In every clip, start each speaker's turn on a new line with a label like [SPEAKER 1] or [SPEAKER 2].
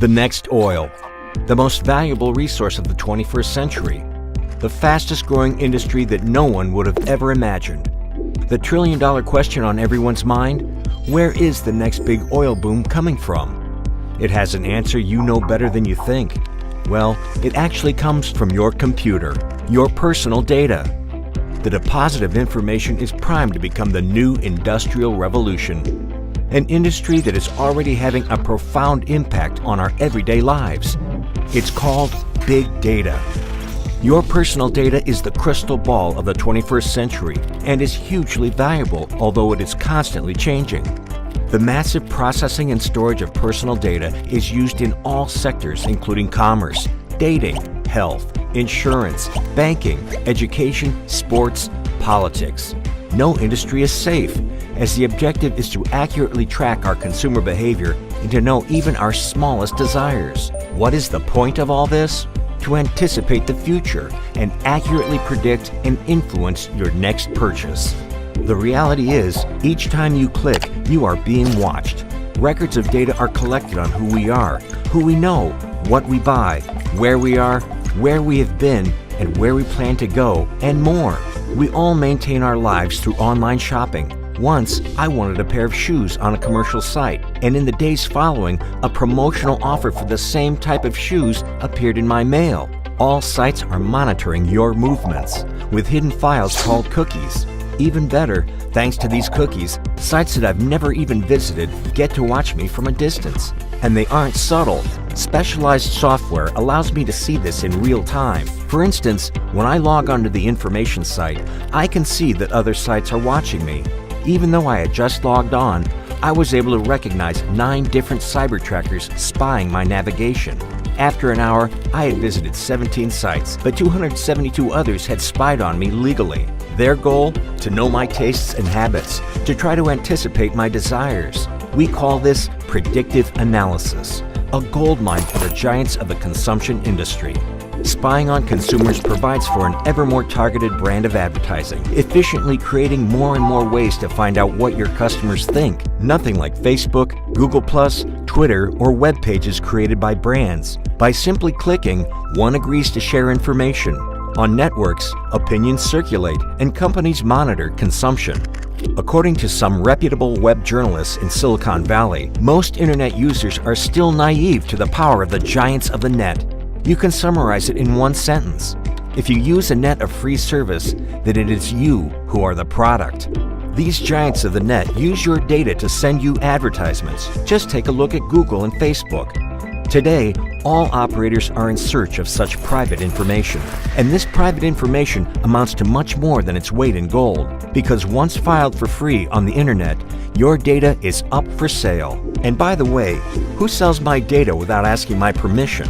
[SPEAKER 1] The next oil, the most valuable resource of the 21st century, the fastest growing industry that no one would have ever imagined. The trillion-dollar question on everyone's mind, where is the next big oil boom coming from? It has an answer you know better than you think. Well, it actually comes from your computer, your personal data. The deposit of information is primed to become the new industrial revolution. An industry that is already having a profound impact on our everyday lives. It's called big data. Your personal data is the crystal ball of the 21st century and is hugely valuable, although it is constantly changing. The massive processing and storage of personal data is used in all sectors, including commerce, dating, health, insurance, banking, education, sports, politics. No industry is safe, as the objective is to accurately track our consumer behavior and to know even our smallest desires. What is the point of all this? To anticipate the future and accurately predict and influence your next purchase. The reality is, each time you click, you are being watched. Records of data are collected on who we are, who we know, what we buy, where we are, where we have been, and where we plan to go, and more. We all maintain our lives through online shopping. Once, I wanted a pair of shoes on a commercial site, and in the days following, a promotional offer for the same type of shoes appeared in my mail. All sites are monitoring your movements with hidden files called cookies. Even better, thanks to these cookies, sites that I've never even visited get to watch me from a distance. And they aren't subtle. Specialized software allows me to see this in real time. For instance, when I log onto the information site, I can see that other sites are watching me. Even though I had just logged on, I was able to recognize 9 different cyber trackers spying my navigation. After an hour, I had visited 17 sites, but 272 others had spied on me legally. Their goal? To know my tastes and habits, to try to anticipate my desires. We call this predictive analysis, a goldmine for the giants of the consumption industry. Spying on consumers provides for an ever more targeted brand of advertising, efficiently creating more and more ways to find out what your customers think. Nothing like Facebook, Google+, Twitter, or web pages created by brands. By simply clicking, one agrees to share information. On networks, opinions circulate and companies monitor consumption. According to some reputable web journalists in Silicon Valley, most internet users are still naive to the power of the giants of the net. You can summarize it in one sentence. If you use a net of free service, then it is you who are the product. These giants of the net use your data to send you advertisements. Just take a look at Google and Facebook. Today, all operators are in search of such private information. And this private information amounts to much more than its weight in gold. Because once filed for free on the internet, your data is up for sale. And by the way, who sells my data without asking my permission?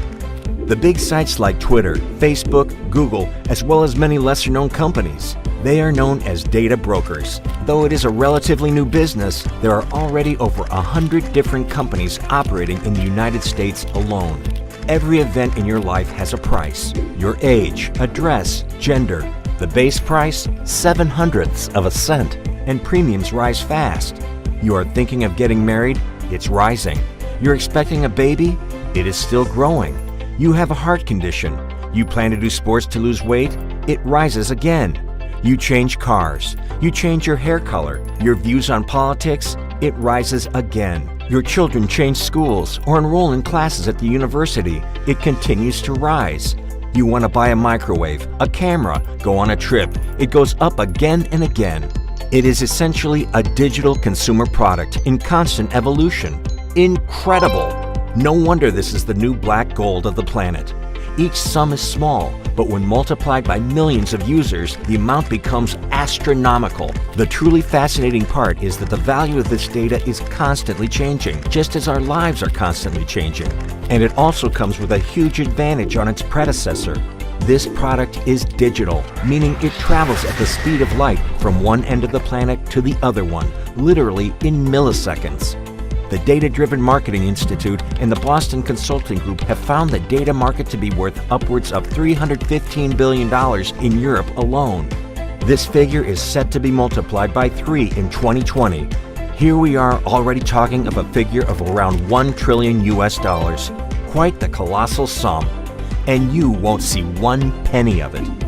[SPEAKER 1] The big sites like Twitter, Facebook, Google, as well as many lesser-known companies. They are known as data brokers. Though it is a relatively new business, there are already over 100 different companies operating in the United States alone. Every event in your life has a price. Your age, address, gender. The base price, 0.07 of a cent. And premiums rise fast. You are thinking of getting married? It's rising. You're expecting a baby? It is still growing. You have a heart condition. You plan to do sports to lose weight? It rises again. You change cars. You change your hair color. Your views on politics? It rises again. Your children change schools or enroll in classes at the university. It continues to rise. You want to buy a microwave, a camera, go on a trip. It goes up again and again. It is essentially a digital consumer product in constant evolution. Incredible! No wonder this is the new black gold of the planet. Each sum is small, but when multiplied by millions of users, the amount becomes astronomical. The truly fascinating part is that the value of this data is constantly changing, just as our lives are constantly changing. And it also comes with a huge advantage on its predecessor. This product is digital, meaning it travels at the speed of light from one end of the planet to the other one, literally in milliseconds. The Data-Driven Marketing Institute and the Boston Consulting Group have found the data market to be worth upwards of $315 billion in Europe alone. This figure is set to be multiplied by 3 in 2020. Here we are already talking of a figure of around $1 trillion US. Quite the colossal sum, and you won't see one penny of it.